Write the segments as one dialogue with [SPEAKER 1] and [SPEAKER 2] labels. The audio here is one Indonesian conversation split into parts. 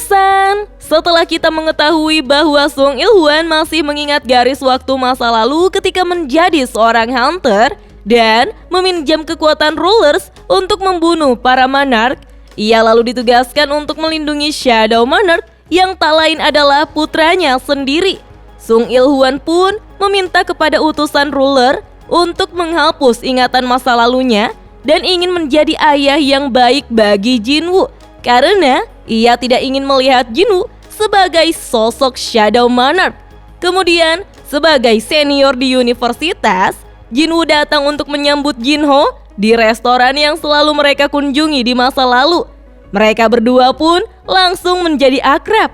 [SPEAKER 1] Minasan, setelah kita mengetahui bahwa Song Il-hwan masih mengingat garis waktu masa lalu ketika menjadi seorang hunter dan meminjam kekuatan rulers untuk membunuh para monarch, ia lalu ditugaskan untuk melindungi Shadow Monarch yang tak lain adalah putranya sendiri. Song Il-hwan pun meminta kepada utusan ruler untuk menghapus ingatan masa lalunya dan ingin menjadi ayah yang baik bagi Jinwoo karena ia tidak ingin melihat Jinwoo sebagai sosok Shadow Monarch. Kemudian, sebagai senior di universitas, Jinwoo datang untuk menyambut Jinho di restoran yang selalu mereka kunjungi di masa lalu. Mereka berdua pun langsung menjadi akrab.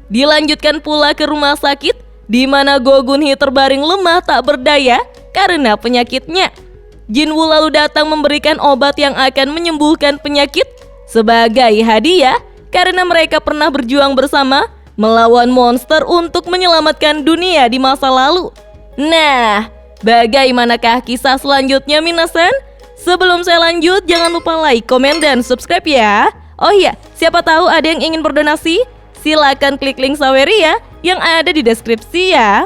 [SPEAKER 1] Dilanjutkan pula ke rumah sakit di mana Go Gun-hee terbaring lemah tak berdaya karena penyakitnya. Jinwoo lalu datang memberikan obat yang akan menyembuhkan penyakit sebagai hadiah karena mereka pernah berjuang bersama melawan monster untuk menyelamatkan dunia di masa lalu. Nah, bagaimanakah kisah selanjutnya, Minasan? Sebelum saya lanjut, jangan lupa like, komen, dan subscribe ya. Oh iya, siapa tahu ada yang ingin berdonasi? Silakan klik link Saweria yang ada di deskripsi ya.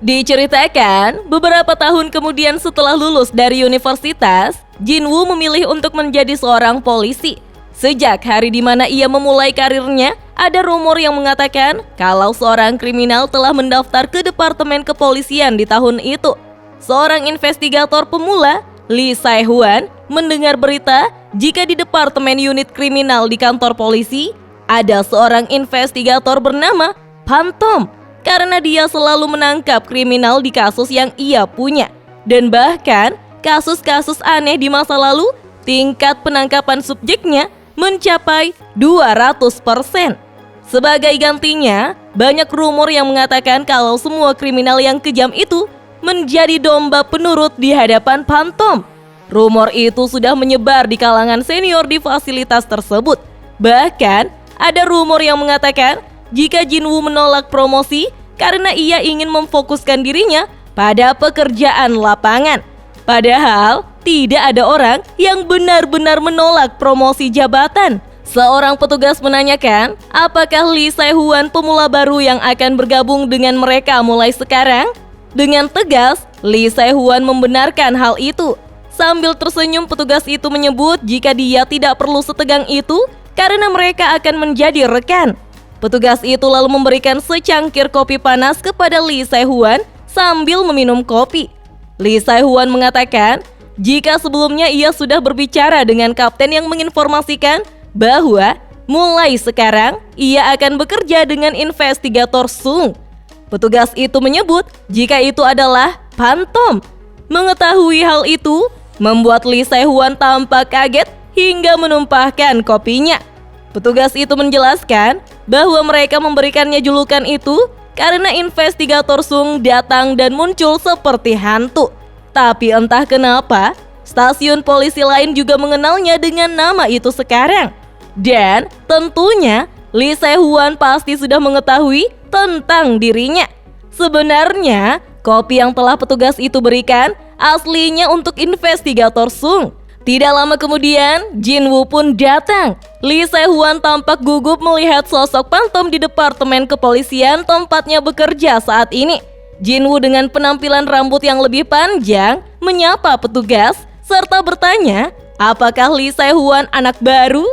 [SPEAKER 1] Diceritakan, beberapa tahun kemudian setelah lulus dari universitas, Jinwoo memilih untuk menjadi seorang polisi. Sejak hari di mana ia memulai karirnya, ada rumor yang mengatakan kalau seorang kriminal telah mendaftar ke Departemen Kepolisian di tahun itu. Seorang investigator pemula, Lee Sae-hwan, mendengar berita jika di Departemen Unit Kriminal di kantor polisi ada seorang investigator bernama Phantom karena dia selalu menangkap kriminal di kasus yang ia punya. Dan bahkan kasus-kasus aneh di masa lalu, tingkat penangkapan subjeknya mencapai 200%. Sebagai gantinya, banyak rumor yang mengatakan kalau semua kriminal yang kejam itu menjadi domba penurut di hadapan Phantom. Rumor itu sudah menyebar di kalangan senior di fasilitas tersebut. Bahkan, ada rumor yang mengatakan jika Jinwoo menolak promosi karena ia ingin memfokuskan dirinya pada pekerjaan lapangan. Padahal, tidak ada orang yang benar-benar menolak promosi jabatan. Seorang petugas menanyakan, apakah Lee Sae-hwan pemula baru yang akan bergabung dengan mereka mulai sekarang? Dengan tegas, Lee Sae-hwan membenarkan hal itu. Sambil tersenyum, petugas itu menyebut jika dia tidak perlu setegang itu karena mereka akan menjadi rekan. Petugas itu lalu memberikan secangkir kopi panas kepada Lee Sae-hwan sambil meminum kopi. Lee Sae-hwan mengatakan jika sebelumnya ia sudah berbicara dengan kapten yang menginformasikan bahwa mulai sekarang ia akan bekerja dengan investigator Sung. Petugas itu menyebut jika itu adalah Phantom. Mengetahui hal itu membuat Lee Sae-hwan tampak kaget hingga menumpahkan kopinya. Petugas itu menjelaskan bahwa mereka memberikannya julukan itu karena investigator Sung datang dan muncul seperti hantu. Tapi entah kenapa, stasiun polisi lain juga mengenalnya dengan nama itu sekarang. Dan tentunya Lee Sae-hwan pasti sudah mengetahui tentang dirinya. Sebenarnya, kopi yang telah petugas itu berikan aslinya untuk investigator Sung. Tidak lama kemudian, Jinwoo pun datang. Lee Sae-hwan tampak gugup melihat sosok Phantom di Departemen Kepolisian tempatnya bekerja saat ini. Jinwoo dengan penampilan rambut yang lebih panjang menyapa petugas serta bertanya, apakah Lee Sae-hwan anak baru?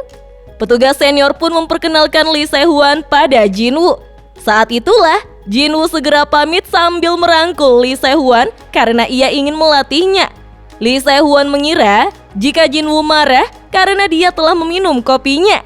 [SPEAKER 1] Petugas senior pun memperkenalkan Lee Sae-hwan pada Jinwoo. Saat itulah Jinwoo segera pamit sambil merangkul Lee Sae-hwan karena ia ingin melatihnya. Lee Sae-hwan mengira jika Jinwoo marah karena dia telah meminum kopinya.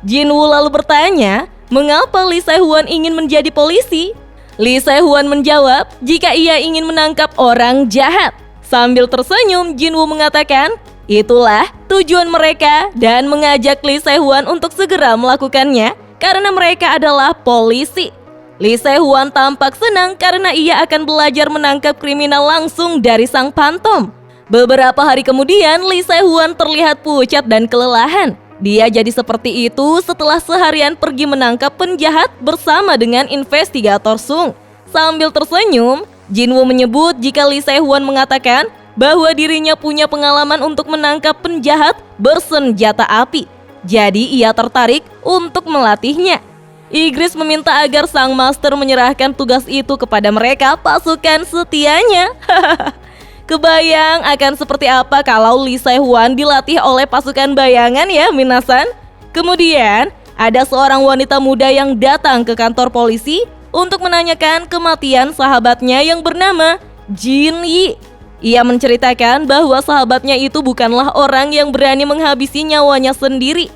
[SPEAKER 1] Jinwoo lalu bertanya, mengapa Lee Sae-hwan ingin menjadi polisi? Lee Sae-hwan menjawab jika ia ingin menangkap orang jahat. Sambil tersenyum, Jinwoo mengatakan, itulah tujuan mereka dan mengajak Lee Sae-hwan untuk segera melakukannya karena mereka adalah polisi. Lee Sae-hwan tampak senang karena ia akan belajar menangkap kriminal langsung dari sang Phantom. Beberapa hari kemudian, Lee Sae-hwan terlihat pucat dan kelelahan. Dia jadi seperti itu setelah seharian pergi menangkap penjahat bersama dengan investigator Sung. Sambil tersenyum, Jinwoo menyebut jika Lee Sae-hwan mengatakan bahwa dirinya punya pengalaman untuk menangkap penjahat bersenjata api. Jadi ia tertarik untuk melatihnya. Igris meminta agar sang master menyerahkan tugas itu kepada mereka pasukan setianya. Kebayang akan seperti apa kalau Lee Se-hwan dilatih oleh pasukan bayangan ya minasan. Kemudian ada seorang wanita muda yang datang ke kantor polisi untuk menanyakan kematian sahabatnya yang bernama Jin Yi. Ia menceritakan bahwa sahabatnya itu bukanlah orang yang berani menghabisi nyawanya sendiri.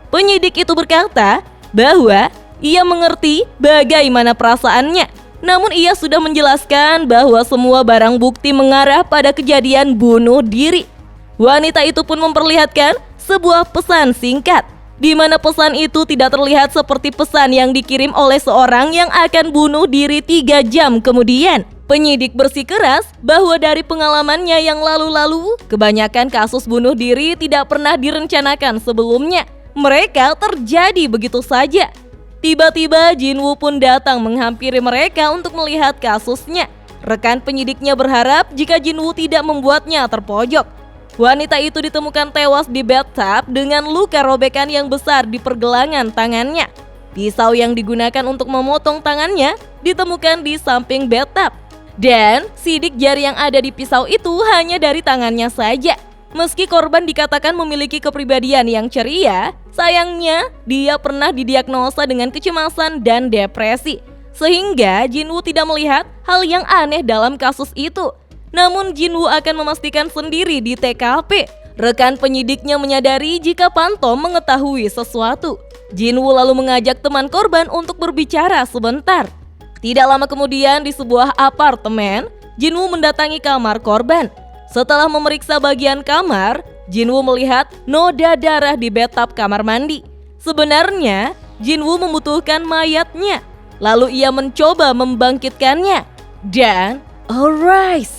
[SPEAKER 1] Penyidik itu berkata bahwa ia mengerti bagaimana perasaannya, namun ia sudah menjelaskan bahwa semua barang bukti mengarah pada kejadian bunuh diri. Wanita itu pun memperlihatkan sebuah pesan singkat, di mana pesan itu tidak terlihat seperti pesan yang dikirim oleh seorang yang akan bunuh diri 3 jam kemudian. Penyidik bersikeras bahwa dari pengalamannya yang lalu-lalu, kebanyakan kasus bunuh diri tidak pernah direncanakan sebelumnya. Mereka terjadi begitu saja. Tiba-tiba Jinwoo pun datang menghampiri mereka untuk melihat kasusnya. Rekan penyidiknya berharap jika Jinwoo tidak membuatnya terpojok. Wanita itu ditemukan tewas di bathtub dengan luka robekan yang besar di pergelangan tangannya. Pisau yang digunakan untuk memotong tangannya ditemukan di samping bathtub. Dan sidik jari yang ada di pisau itu hanya dari tangannya saja. Meski korban dikatakan memiliki kepribadian yang ceria, sayangnya dia pernah didiagnosa dengan kecemasan dan depresi. Sehingga Jinwoo tidak melihat hal yang aneh dalam kasus itu. Namun Jinwoo akan memastikan sendiri di TKP. Rekan penyidiknya menyadari jika Pantom mengetahui sesuatu. Jinwoo lalu mengajak teman korban untuk berbicara sebentar. Tidak lama kemudian di sebuah apartemen, Jinwoo mendatangi kamar korban. Setelah memeriksa bagian kamar, Jinwoo melihat noda darah di bathtub kamar mandi. Sebenarnya, Jinwoo membutuhkan mayatnya. Lalu ia mencoba membangkitkannya. Dan, alright,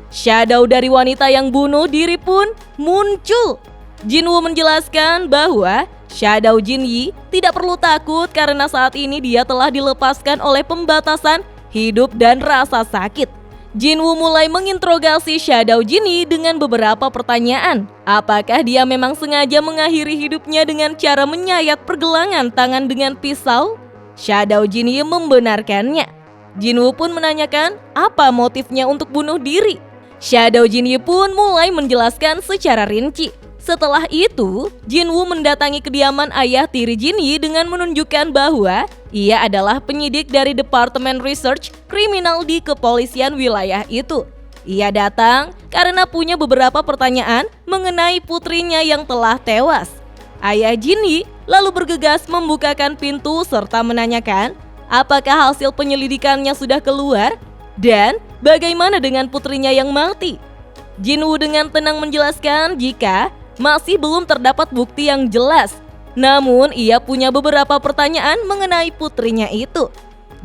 [SPEAKER 1] shadow dari wanita yang bunuh diri pun muncul. Jinwoo menjelaskan bahwa shadow Jin Yi tidak perlu takut karena saat ini dia telah dilepaskan oleh pembatasan hidup dan rasa sakit. Jinwoo mulai menginterogasi shadow Jin Yi dengan beberapa pertanyaan. Apakah dia memang sengaja mengakhiri hidupnya dengan cara menyayat pergelangan tangan dengan pisau? Shadow Jin Yi membenarkannya. Jinwoo pun menanyakan apa motifnya untuk bunuh diri. Shadow Jin Yi pun mulai menjelaskan secara rinci. Setelah itu, Jinwoo mendatangi kediaman ayah tiri Jin Yi dengan menunjukkan bahwa ia adalah penyidik dari Departemen Research Kriminal di kepolisian wilayah itu. Ia datang karena punya beberapa pertanyaan mengenai putrinya yang telah tewas. Ayah Jin Yi lalu bergegas membukakan pintu serta menanyakan apakah hasil penyelidikannya sudah keluar dan bagaimana dengan putrinya yang mati. Jinwoo dengan tenang menjelaskan jika masih belum terdapat bukti yang jelas. Namun ia punya beberapa pertanyaan mengenai putrinya itu.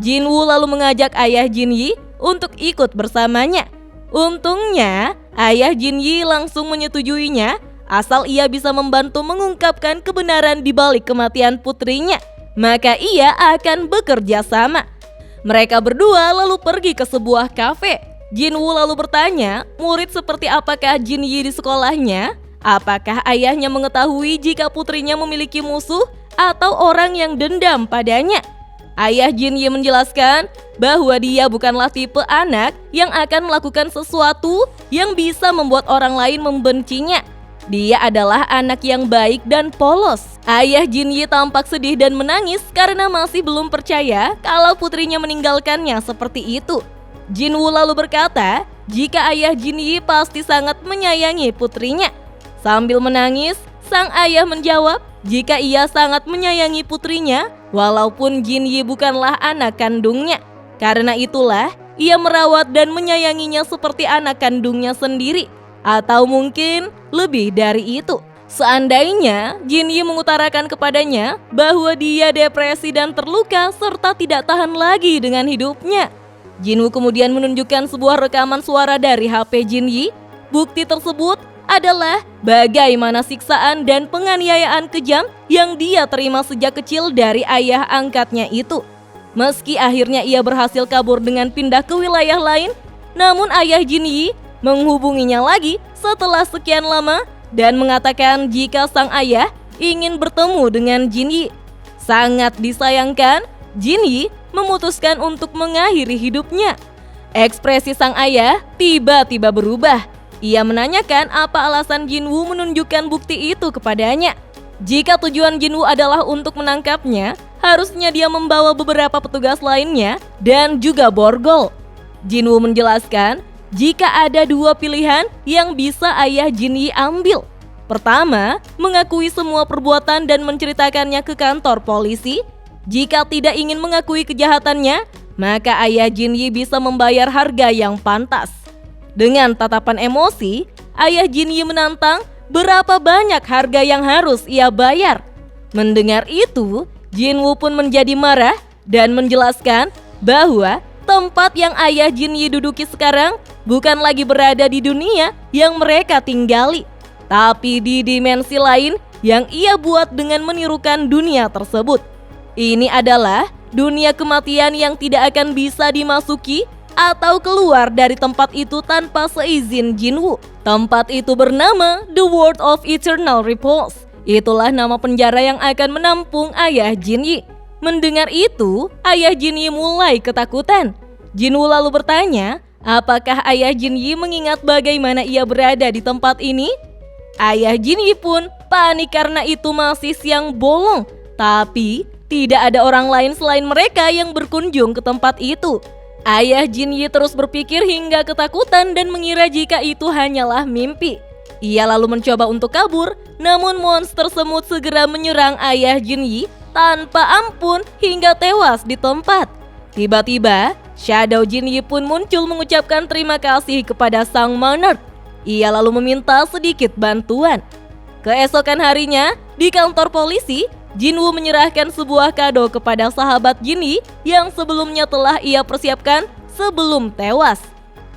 [SPEAKER 1] Jinwoo lalu mengajak ayah Jin Yi untuk ikut bersamanya. Untungnya ayah Jin Yi langsung menyetujuinya asal ia bisa membantu mengungkapkan kebenaran di balik kematian putrinya. Maka ia akan bekerja sama. Mereka berdua lalu pergi ke sebuah kafe. Jinwoo lalu bertanya murid seperti apakah Jin Yi di sekolahnya. Apakah ayahnya mengetahui jika putrinya memiliki musuh atau orang yang dendam padanya? Ayah Jin Yi menjelaskan bahwa dia bukanlah tipe anak yang akan melakukan sesuatu yang bisa membuat orang lain membencinya. Dia adalah anak yang baik dan polos. Ayah Jin Yi tampak sedih dan menangis karena masih belum percaya kalau putrinya meninggalkannya seperti itu. Jinwoo lalu berkata jika ayah Jin Yi pasti sangat menyayangi putrinya. Sambil menangis, sang ayah menjawab jika ia sangat menyayangi putrinya walaupun Jin Yi bukanlah anak kandungnya. Karena itulah ia merawat dan menyayanginya seperti anak kandungnya sendiri. Atau mungkin lebih dari itu. Seandainya Jin Yi mengutarakan kepadanya bahwa dia depresi dan terluka serta tidak tahan lagi dengan hidupnya. Jinwoo kemudian menunjukkan sebuah rekaman suara dari HP Jin Yi. Bukti tersebut adalah bagaimana siksaan dan penganiayaan kejam yang dia terima sejak kecil dari ayah angkatnya itu. Meski akhirnya ia berhasil kabur dengan pindah ke wilayah lain, namun ayah Jin Yi menghubunginya lagi setelah sekian lama dan mengatakan jika sang ayah ingin bertemu dengan Jin Yi. Sangat disayangkan Jinyi memutuskan untuk mengakhiri hidupnya. Ekspresi sang ayah tiba-tiba berubah. Ia menanyakan apa alasan Jinwoo menunjukkan bukti itu kepadanya. Jika tujuan Jinwoo adalah untuk menangkapnya, harusnya dia membawa beberapa petugas lainnya dan juga borgol. Jinwoo menjelaskan jika ada dua pilihan yang bisa ayah Jinyi ambil. Pertama, mengakui semua perbuatan dan menceritakannya ke kantor polisi. Jika tidak ingin mengakui kejahatannya, maka ayah Jinyi bisa membayar harga yang pantas. Dengan tatapan emosi, ayah Jinyi menantang berapa banyak harga yang harus ia bayar. Mendengar itu, Jinwoo pun menjadi marah dan menjelaskan bahwa tempat yang ayah Jinyi duduki sekarang bukan lagi berada di dunia yang mereka tinggali, tapi di dimensi lain yang ia buat dengan menirukan dunia tersebut. Ini adalah dunia kematian yang tidak akan bisa dimasuki atau keluar dari tempat itu tanpa seizin Jinwoo. Tempat itu bernama The World of Eternal Repose. Itulah nama penjara yang akan menampung ayah Jinyi. Mendengar itu, ayah Jinyi mulai ketakutan. Jinwoo lalu bertanya, apakah ayah Jinyi mengingat bagaimana ia berada di tempat ini? Ayah Jinyi pun panik karena itu masih siang bolong, tapi tidak ada orang lain selain mereka yang berkunjung ke tempat itu. Ayah Jinyi terus berpikir hingga ketakutan dan mengira jika itu hanyalah mimpi. Ia lalu mencoba untuk kabur, namun monster semut segera menyerang ayah Jinyi tanpa ampun hingga tewas di tempat. Tiba-tiba, Shadow Jinyi pun muncul mengucapkan terima kasih kepada sang monarch. Ia lalu meminta sedikit bantuan. Keesokan harinya, di kantor polisi, Jinwoo menyerahkan sebuah kado kepada sahabat Jinyi yang sebelumnya telah ia persiapkan sebelum tewas.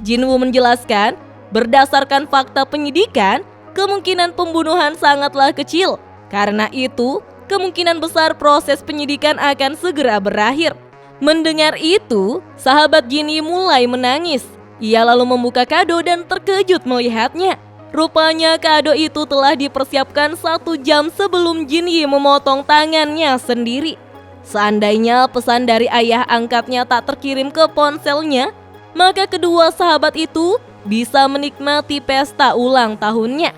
[SPEAKER 1] Jinwoo menjelaskan, berdasarkan fakta penyidikan, kemungkinan pembunuhan sangatlah kecil. Karena itu, kemungkinan besar proses penyidikan akan segera berakhir. Mendengar itu, sahabat Jinyi mulai menangis. Ia lalu membuka kado dan terkejut melihatnya. Rupanya kado itu telah dipersiapkan 1 jam sebelum Jinyi memotong tangannya sendiri. Seandainya pesan dari ayah angkatnya tak terkirim ke ponselnya, maka kedua sahabat itu bisa menikmati pesta ulang tahunnya.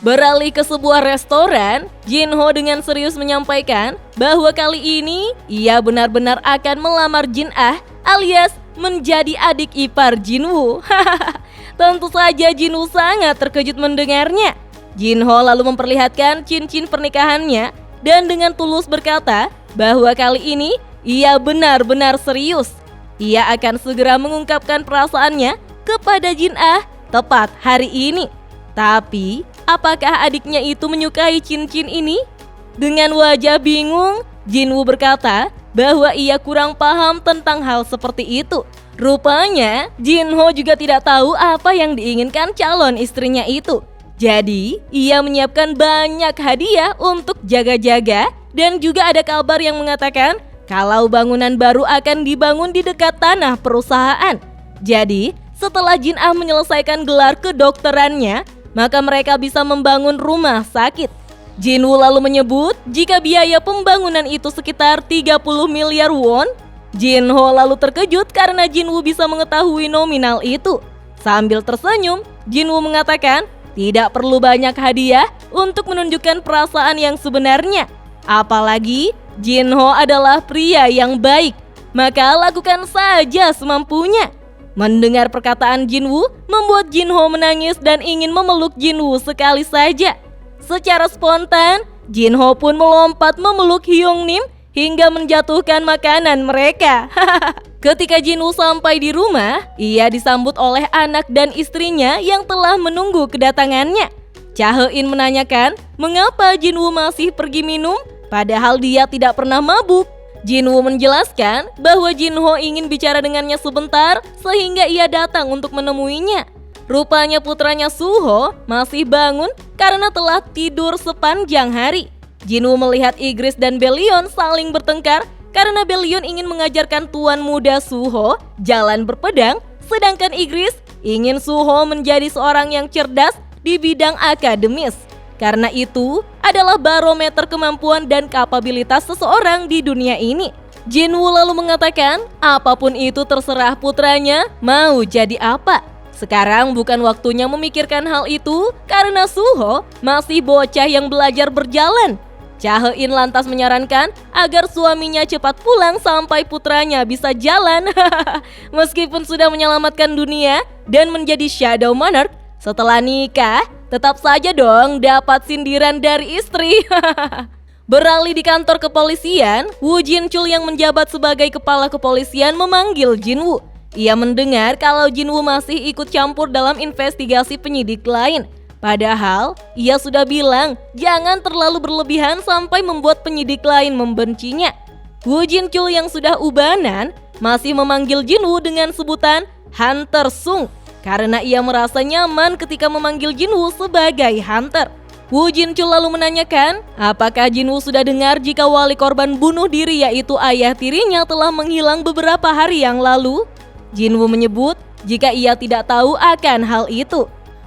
[SPEAKER 1] Beralih ke sebuah restoran, Jinho dengan serius menyampaikan bahwa kali ini ia benar-benar akan melamar Jin-ah alias menjadi adik ipar Jinwoo. Tentu saja Jinwoo sangat terkejut mendengarnya. Jinho lalu memperlihatkan cincin pernikahannya dan dengan tulus berkata bahwa kali ini ia benar-benar serius. Ia akan segera mengungkapkan perasaannya kepada Jin-ah tepat hari ini. Tapi, apakah adiknya itu menyukai cincin ini? Dengan wajah bingung, Jinwoo berkata bahwa ia kurang paham tentang hal seperti itu. Rupanya, Jinho juga tidak tahu apa yang diinginkan calon istrinya itu. Jadi, ia menyiapkan banyak hadiah untuk jaga-jaga dan juga ada kabar yang mengatakan kalau bangunan baru akan dibangun di dekat tanah perusahaan. Jadi, setelah Jin-ah menyelesaikan gelar kedokterannya, maka mereka bisa membangun rumah sakit. Jinwoo lalu menyebut jika biaya pembangunan itu sekitar 30 miliar won. Jinho lalu terkejut karena Jinwoo bisa mengetahui nominal itu. Sambil tersenyum, Jinwoo mengatakan tidak perlu banyak hadiah untuk menunjukkan perasaan yang sebenarnya. Apalagi Jinho adalah pria yang baik, maka lakukan saja semampunya. Mendengar perkataan Jinwoo membuat Jinho menangis dan ingin memeluk Jinwoo sekali saja. Secara spontan, Jinho pun melompat memeluk Hyungnim hingga menjatuhkan makanan mereka. Ketika Jinwoo sampai di rumah, ia disambut oleh anak dan istrinya yang telah menunggu kedatangannya. Cha He-in menanyakan mengapa Jinwoo masih pergi minum padahal dia tidak pernah mabuk. Jinwoo menjelaskan bahwa Jinho ingin bicara dengannya sebentar sehingga ia datang untuk menemuinya. Rupanya putranya Suho masih bangun karena telah tidur sepanjang hari. Jinwoo melihat Igris dan Belion saling bertengkar karena Belion ingin mengajarkan tuan muda Suho jalan berpedang, sedangkan Igris ingin Suho menjadi seorang yang cerdas di bidang akademis. Karena itu adalah barometer kemampuan dan kapabilitas seseorang di dunia ini. Jinwoo lalu mengatakan, apapun itu terserah putranya mau jadi apa. Sekarang bukan waktunya memikirkan hal itu karena Suho masih bocah yang belajar berjalan. Cha He-in lantas menyarankan agar suaminya cepat pulang sampai putranya bisa jalan. Meskipun sudah menyelamatkan dunia dan menjadi Shadow Monarch, setelah nikah tetap saja dong dapat sindiran dari istri. Beralih di kantor kepolisian, Woo Jin-chul yang menjabat sebagai kepala kepolisian memanggil Jinwoo. Ia mendengar kalau Jinwoo masih ikut campur dalam investigasi penyidik lain. Padahal, ia sudah bilang jangan terlalu berlebihan sampai membuat penyidik lain membencinya. Woo Jin-chul yang sudah ubanan masih memanggil Jinwoo dengan sebutan Hunter Sung karena ia merasa nyaman ketika memanggil Jinwoo sebagai Hunter. Woo Jin-chul lalu menanyakan, apakah Jinwoo sudah dengar jika wali korban bunuh diri yaitu ayah tirinya telah menghilang beberapa hari yang lalu? Jinwoo menyebut jika ia tidak tahu akan hal itu.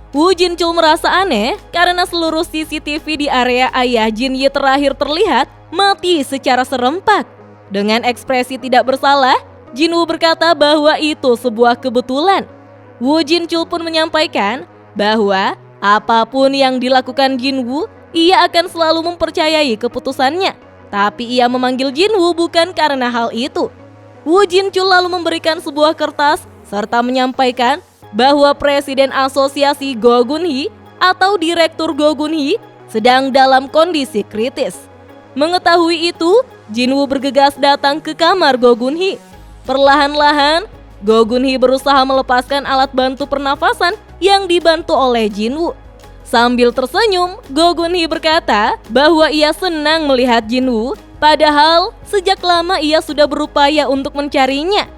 [SPEAKER 1] Woo Jin-chul merasa aneh karena seluruh CCTV di area ayah Jin Ye terakhir terlihat mati secara serempak. Dengan ekspresi tidak bersalah, Jinwoo berkata bahwa itu sebuah kebetulan. Woo Jin-chul pun menyampaikan bahwa apapun yang dilakukan Jinwoo, ia akan selalu mempercayai keputusannya. Tapi ia memanggil Jinwoo bukan karena hal itu. Woo Jin-chul lalu memberikan sebuah kertas serta menyampaikan bahwa Presiden Asosiasi Go Gun-hee atau Direktur Go Gun-hee sedang dalam kondisi kritis. Mengetahui itu, Jinwoo bergegas datang ke kamar Go Gun-hee. Perlahan-lahan, Go Gun-hee berusaha melepaskan alat bantu pernafasan yang dibantu oleh Jinwoo. Sambil tersenyum, Go Gun-hee berkata bahwa ia senang melihat Jinwoo, padahal sejak lama ia sudah berupaya untuk mencarinya.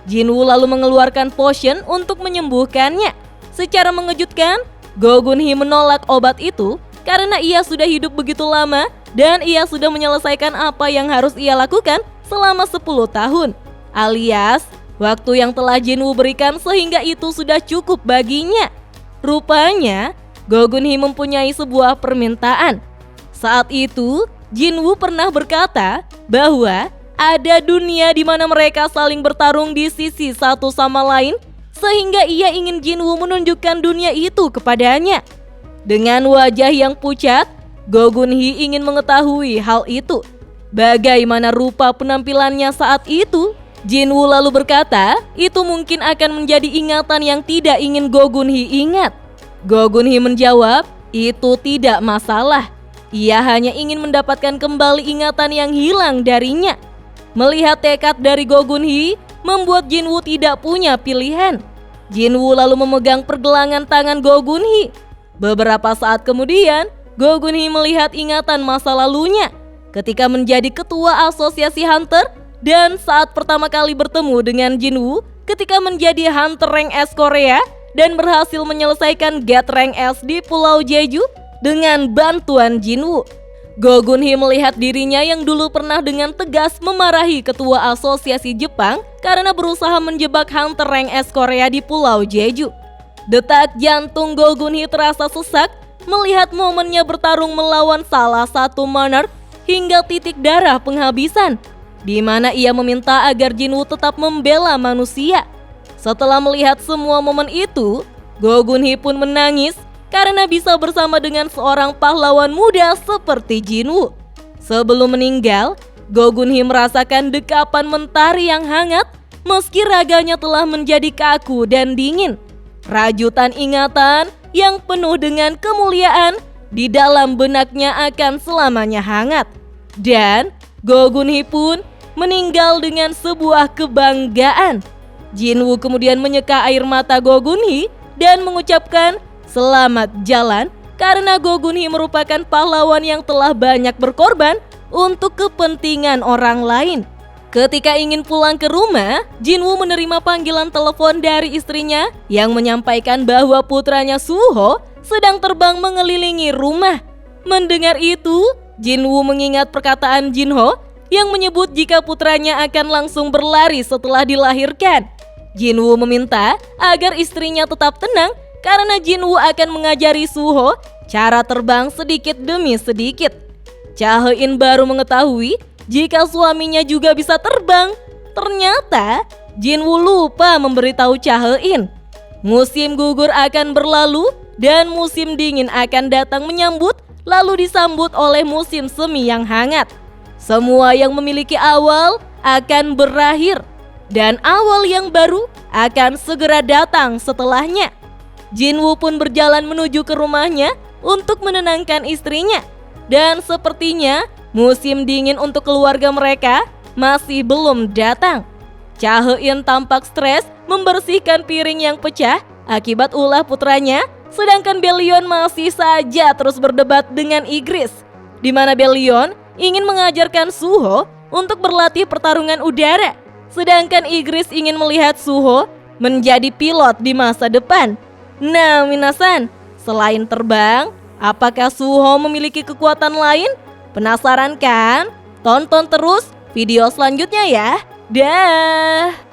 [SPEAKER 1] Jinwoo lalu mengeluarkan potion untuk menyembuhkannya. Secara mengejutkan, Go Gun-hee menolak obat itu karena ia sudah hidup begitu lama dan ia sudah menyelesaikan apa yang harus ia lakukan selama 10 tahun. Alias, waktu yang telah Jinwoo berikan sehingga itu sudah cukup baginya. Rupanya, Go Gun-hee mempunyai sebuah permintaan. Saat itu, Jinwoo pernah berkata bahwa ada dunia di mana mereka saling bertarung di sisi satu sama lain, sehingga ia ingin Jinwoo menunjukkan dunia itu kepadanya. Dengan wajah yang pucat, Go Gun-hee ingin mengetahui hal itu. Bagaimana rupa penampilannya saat itu? Jinwoo lalu berkata, itu mungkin akan menjadi ingatan yang tidak ingin Go Gun-hee ingat. Go Gun-hee menjawab, itu tidak masalah. Ia hanya ingin mendapatkan kembali ingatan yang hilang darinya. Melihat tekad dari Go Gun-hee membuat Jinwoo tidak punya pilihan. Jinwoo lalu memegang pergelangan tangan Go Gun-hee. Beberapa saat kemudian, Go Gun-hee melihat ingatan masa lalunya ketika menjadi ketua asosiasi Hunter dan saat pertama kali bertemu dengan Jinwoo ketika menjadi Hunter Rank S Korea dan berhasil menyelesaikan Get Rank S di Pulau Jeju dengan bantuan Jinwoo. Go Gun-hee melihat dirinya yang dulu pernah dengan tegas memarahi ketua asosiasi Jepang karena berusaha menjebak Hunter Rank S Korea di Pulau Jeju. Detak jantung Go Gun-hee terasa sesak melihat momennya bertarung melawan salah satu monarch hingga titik darah penghabisan, di mana ia meminta agar Jinwoo tetap membela manusia. Setelah melihat semua momen itu, Go Gun-hee pun menangis karena bisa bersama dengan seorang pahlawan muda seperti Jinwoo. Sebelum meninggal, Go Gun-hee merasakan dekapan mentari yang hangat meski raganya telah menjadi kaku dan dingin. Rajutan ingatan yang penuh dengan kemuliaan di dalam benaknya akan selamanya hangat. Dan Go Gun-hee pun meninggal dengan sebuah kebanggaan. Jinwoo kemudian menyeka air mata Go Gun-hee dan mengucapkan selamat jalan karena Go Gun-hee merupakan pahlawan yang telah banyak berkorban untuk kepentingan orang lain. Ketika ingin pulang ke rumah, Jinwoo menerima panggilan telepon dari istrinya yang menyampaikan bahwa putranya Suho sedang terbang mengelilingi rumah. Mendengar itu, Jinwoo mengingat perkataan Jinho yang menyebut jika putranya akan langsung berlari setelah dilahirkan. Jinwoo meminta agar istrinya tetap tenang karena Jinwoo akan mengajari Suho cara terbang sedikit demi sedikit. Cha He-in baru mengetahui jika suaminya juga bisa terbang. Ternyata Jinwoo lupa memberitahu Cha-hein. Musim gugur akan berlalu dan musim dingin akan datang menyambut, lalu disambut oleh musim semi yang hangat. Semua yang memiliki awal akan berakhir dan awal yang baru akan segera datang setelahnya. Jinwoo pun berjalan menuju ke rumahnya untuk menenangkan istrinya. Dan sepertinya musim dingin untuk keluarga mereka masih belum datang. Cha-hein tampak stres membersihkan piring yang pecah akibat ulah putranya, sedangkan Belyeon masih saja terus berdebat dengan Ygritte, di mana Belyeon ingin mengajarkan Suho untuk berlatih pertarungan udara, sedangkan Ygritte ingin melihat Suho menjadi pilot di masa depan. Nah, minasan, selain terbang, apakah Suho memiliki kekuatan lain? Penasaran kan? Tonton terus video selanjutnya ya. Dah.